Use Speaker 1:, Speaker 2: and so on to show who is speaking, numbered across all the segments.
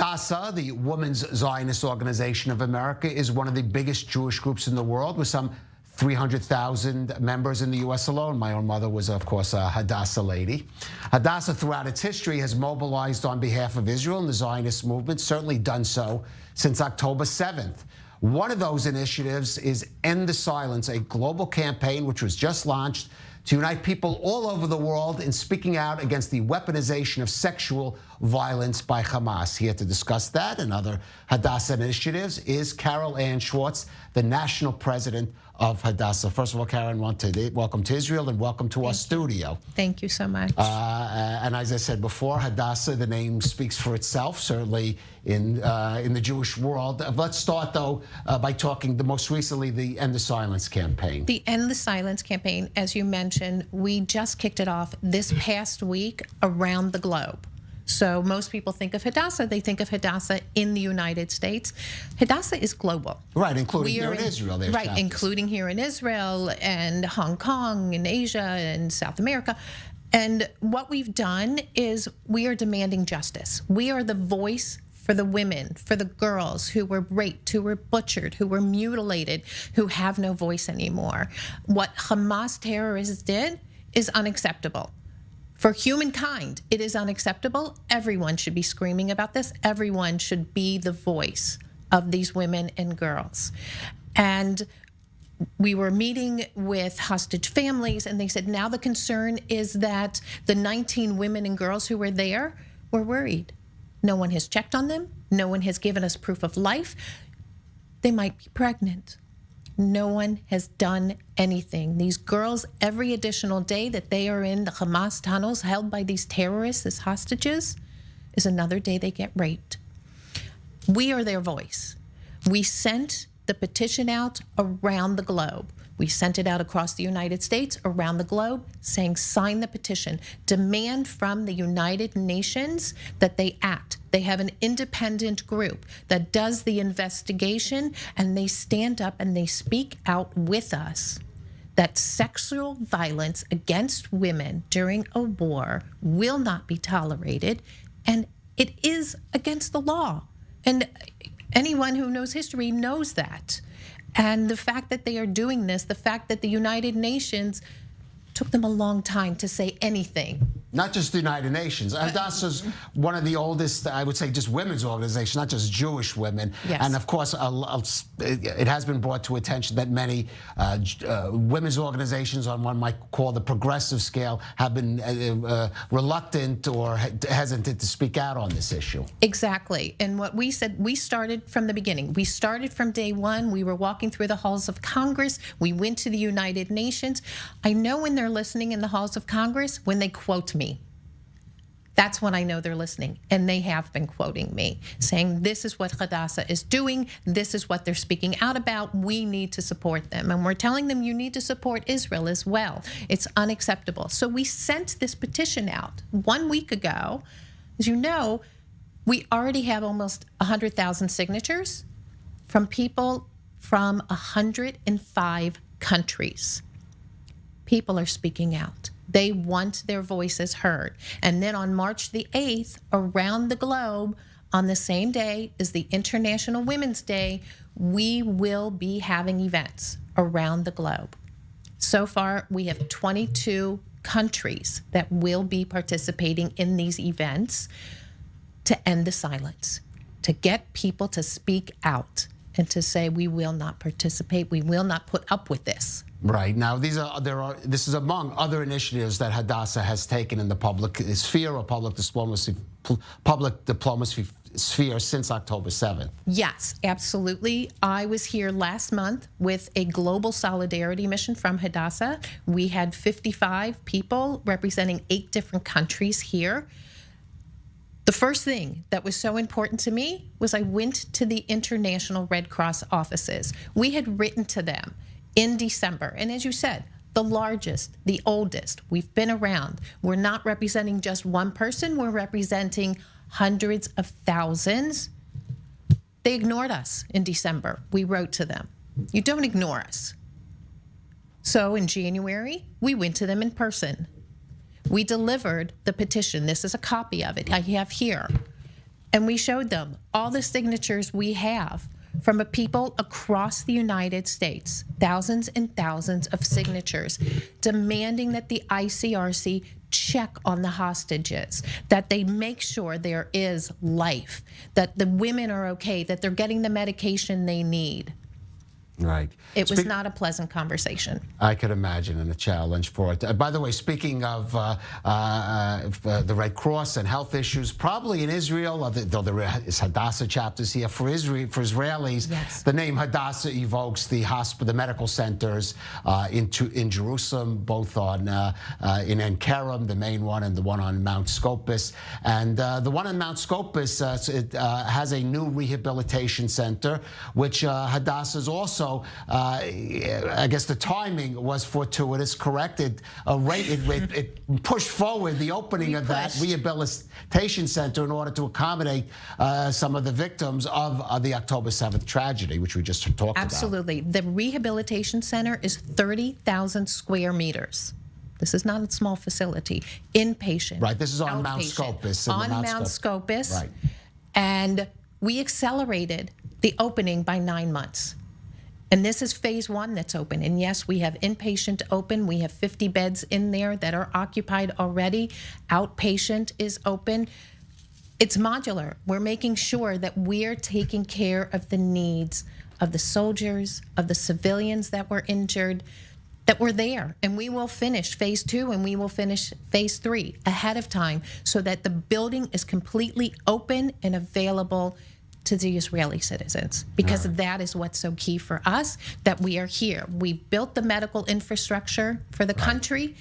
Speaker 1: Hadassah, the Women's Zionist Organization of America, is one of the biggest Jewish groups in the world, with some 300,000 members in the U.S. alone. My own mother was, of course, a Hadassah lady. Hadassah, throughout its history, has mobilized on behalf of Israel and the Zionist movement, certainly done so since October 7th. One of those initiatives is End the Silence, a global campaign which was just launched to unite people all over the world in speaking out against the weaponization of sexual violence by Hamas. Here to discuss that and other Hadassah initiatives is Carol Ann Schwartz, the national president of Hadassah. First of all, Karen, welcome to Israel and welcome to our studio.
Speaker 2: Thank you so much.
Speaker 1: And as I said before, Hadassah, the name speaks for itself, certainly in the Jewish world. Let's start, though, by talking most recently the End the Silence campaign.
Speaker 2: The End the Silence campaign, as you mentioned, we just kicked it off this past week around the globe. So most people think of Hadassah, they think of Hadassah in the United States. Hadassah is global.
Speaker 1: Right, including here in Israel.
Speaker 2: Right, chapters. Including here in Israel and Hong Kong and Asia and South America. And what we've done is we are demanding justice. We are the voice for the women, for the girls who were raped, who were butchered, who were mutilated, who have no voice anymore. What Hamas terrorists did is unacceptable. For humankind, it is unacceptable. Everyone should be screaming about this. Everyone should be the voice of these women and girls. And we were meeting with hostage families, and they said now the concern is that the 19 women and girls who were there were worried. No one has checked on them. No one has given us proof of life. They might be pregnant. No one has done anything. These girls, every additional day that they are in the Hamas tunnels held by these terrorists as hostages, is another day they get raped. We are their voice. We sent the petition out around the globe. We sent it out across the United States, around the globe, saying sign the petition. Demand from the United Nations that they act. They have an independent group that does the investigation, and they stand up and they speak out with us that sexual violence against women during a war will not be tolerated, and it is against the law. And anyone who knows history knows that. And the fact that they are doing this, the fact that the United Nations took them a long time to say anything.
Speaker 1: Not just the United Nations. Hadassah's one of the oldest, I would say, just women's organizations, not just Jewish women.
Speaker 2: Yes.
Speaker 1: And of course, it has been brought to attention that many women's organizations on one might call the progressive scale have been reluctant or hesitant to speak out on this issue.
Speaker 2: Exactly. And what we said, we started from the beginning. We started from day one. We were walking through the halls of Congress. We went to the United Nations. I know when they're listening in the halls of Congress, when they quote me. That's when I know they're listening. And they have been quoting me, saying this is what Hadassah is doing. This is what they're speaking out about. We need to support them. And we're telling them you need to support Israel as well. It's unacceptable. So we sent this petition out 1 week ago. As you know, we already have almost 100,000 signatures from people from 105 countries. People are speaking out. They want their voices heard. And then on March the 8th, around the globe, on the same day as the International Women's Day, we will be having events around the globe. So far, we have 22 countries that will be participating in these events to end the silence, to get people to speak out and to say we will not participate, we will not put up with this.
Speaker 1: Right. Now, this is among other initiatives that Hadassah has taken in the public sphere or public diplomacy sphere since October 7th.
Speaker 2: Yes, absolutely. I was here last month with a global solidarity mission from Hadassah. We had 55 people representing 8 different countries here. The first thing that was so important to me was I went to the International Red Cross offices. We had written to them in December. And as you said, the largest, the oldest, we've been around. We're not representing just one person, we're representing hundreds of thousands. They ignored us in December. We wrote to them. You don't ignore us. So in January, we went to them in person. We delivered the petition. This is a copy of it I have here. And we showed them all the signatures we have from people across the United States, thousands and thousands of signatures, demanding that the ICRC check on the hostages, that they make sure there is life, that the women are okay, that they're getting the medication they need.
Speaker 1: Right.
Speaker 2: It was not a pleasant conversation.
Speaker 1: I could imagine, and a challenge for it. By the way, speaking of the Red Cross and health issues, probably in Israel, though there is Hadassah chapters here, for Israelis,
Speaker 2: yes,
Speaker 1: the name Hadassah evokes the medical centers in Jerusalem, both on in En Kerem, the main one, and the one on Mount Scopus. And the one on Mount Scopus has a new rehabilitation center, which Hadassah is also. I guess the timing was fortuitous, correct? It pushed forward the opening of that rehabilitation center in order to accommodate some of the victims of the October 7th tragedy, which we just talked about.
Speaker 2: Absolutely. The rehabilitation center is 30,000 square meters. This is not a small facility. Inpatient.
Speaker 1: Right. This is on
Speaker 2: outpatient,
Speaker 1: Mount Scopus.
Speaker 2: On Mount Scopus.
Speaker 1: Right.
Speaker 2: And we accelerated the opening by 9 months. And this is phase 1 that's open. And yes, we have inpatient open. We have 50 beds in there that are occupied already. Outpatient is open. It's modular. We're making sure that we're taking care of the needs of the soldiers, of the civilians that were injured, that were there. And we will finish phase 2 and we will finish phase 3 ahead of time so that the building is completely open and available to the Israeli citizens, because that is what's so key for us, that we are here. We built the medical infrastructure for the country,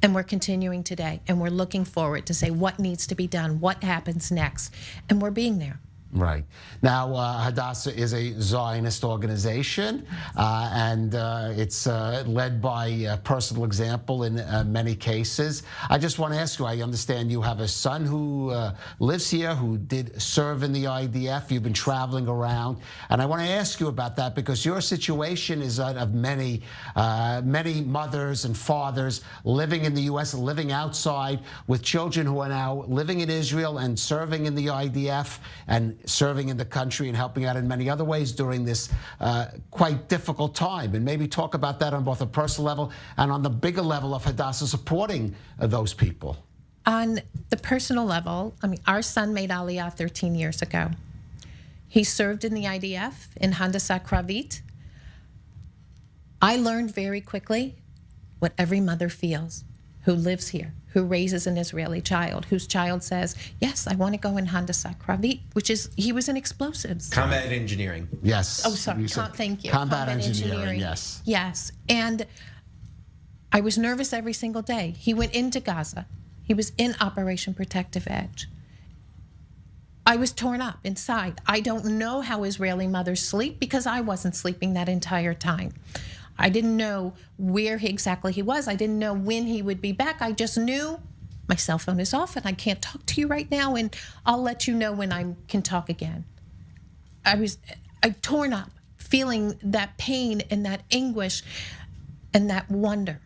Speaker 2: and we're continuing today. And we're looking forward to say what needs to be done, what happens next, and we're being there.
Speaker 1: Right. Now, Hadassah is a Zionist organization, and it's led by a personal example in many cases. I just want to ask you, I understand you have a son who lives here, who did serve in the IDF. You've been traveling around, and I want to ask you about that because your situation is that of many mothers and fathers living in the U.S., living outside, with children who are now living in Israel and serving in the IDF and serving in the country and helping out in many other ways during this quite difficult time. And maybe talk about that on both a personal level and on the bigger level of Hadassah supporting those people.
Speaker 2: On the personal level, I mean, our son made Aliyah 13 years ago. He served in the IDF in Hadassah Kravit. I learned very quickly what every mother feels who lives here, who raises an Israeli child, whose child says, yes, I want to go in Hadassah Kravit, which is, he was in explosives.
Speaker 3: Combat engineering.
Speaker 1: Yes.
Speaker 2: Oh, sorry. Thank you.
Speaker 1: Combat engineering, yes.
Speaker 2: Yes. And I was nervous every single day. He went into Gaza. He was in Operation Protective Edge. I was torn up inside. I don't know how Israeli mothers sleep because I wasn't sleeping that entire time. I didn't know where exactly he was. I didn't know when he would be back. I just knew my cell phone is off and I can't talk to you right now, and I'll let you know when I can talk again. I torn up, feeling that pain and that anguish and that wonder.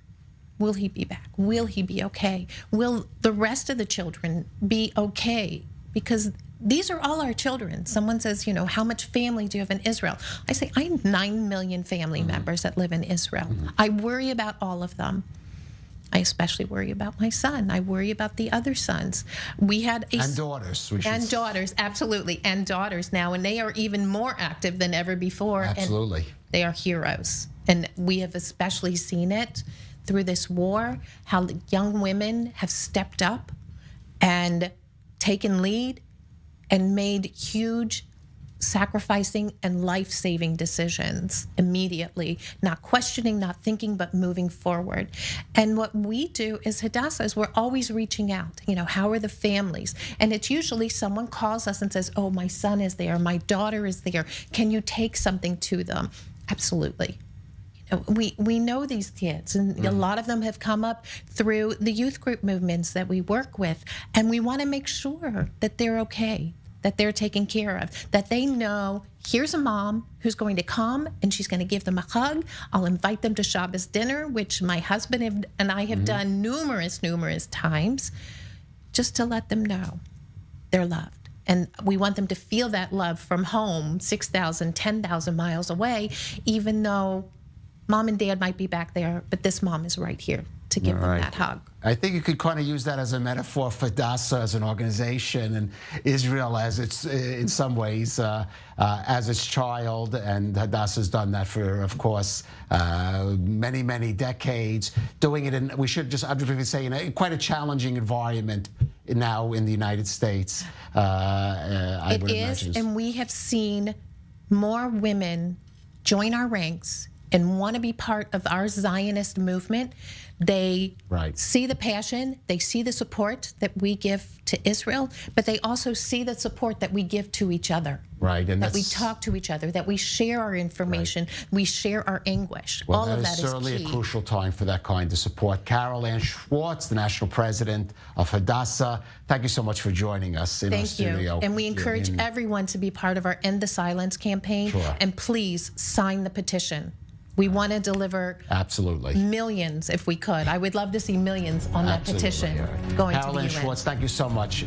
Speaker 2: Will he be back? Will he be okay? Will the rest of the children be okay? Because these are all our children. Someone says, you know, how much family do you have in Israel? I say, I have 9 million family members that live in Israel. I worry about all of them. I especially worry about my son. I worry about the other sons. We had
Speaker 1: and daughters.
Speaker 2: And daughters, absolutely. And daughters now, and they are even more active than ever before.
Speaker 1: Absolutely.
Speaker 2: And they are heroes. And we have especially seen it through this war, how young women have stepped up and taken lead and made huge sacrificing and life-saving decisions immediately, not questioning, not thinking, but moving forward. And what we do as Hadassah is we're always reaching out. You know, how are the families? And it's usually someone calls us and says, oh, my son is there, my daughter is there. Can you take something to them? Absolutely. We know these kids, and a lot of them have come up through the youth group movements that we work with, and we want to make sure that they're okay, that they're taken care of, that they know here's a mom who's going to come and she's going to give them a hug. I'll invite them to Shabbos dinner, which my husband and I have done numerous times, just to let them know they're loved, And we want them to feel that love from home, 6,000, 10,000 miles away, even though mom and dad might be back there, but this mom is right here to give them that hug.
Speaker 1: I think you could kind of use that as a metaphor for Hadassah as an organization and Israel as its, in some ways, as its child. And Hadassah's done that for, of course, many, many decades. Doing it in, we should just objectively say, in quite a challenging environment now in the United States. I would imagine.
Speaker 2: And we have seen more women join our ranks and want to be part of our Zionist movement. They see the passion, they see the support that we give to Israel, but they also see the support that we give to each other.
Speaker 1: And
Speaker 2: that we talk to each other, that we share our information, we share our anguish.
Speaker 1: Well,
Speaker 2: all of that is
Speaker 1: certainly
Speaker 2: key.
Speaker 1: A crucial time for that kind of support. Carol Ann Schwartz, the national president of Hadassah, thank you so much for joining us in our studio.
Speaker 2: Thank you. And we encourage everyone to be part of our End the Silence campaign. And please sign the petition. We want to deliver millions if we could. I would love to see millions on that petition going to the UN.
Speaker 1: Carol Ann Schwartz, thank you so much.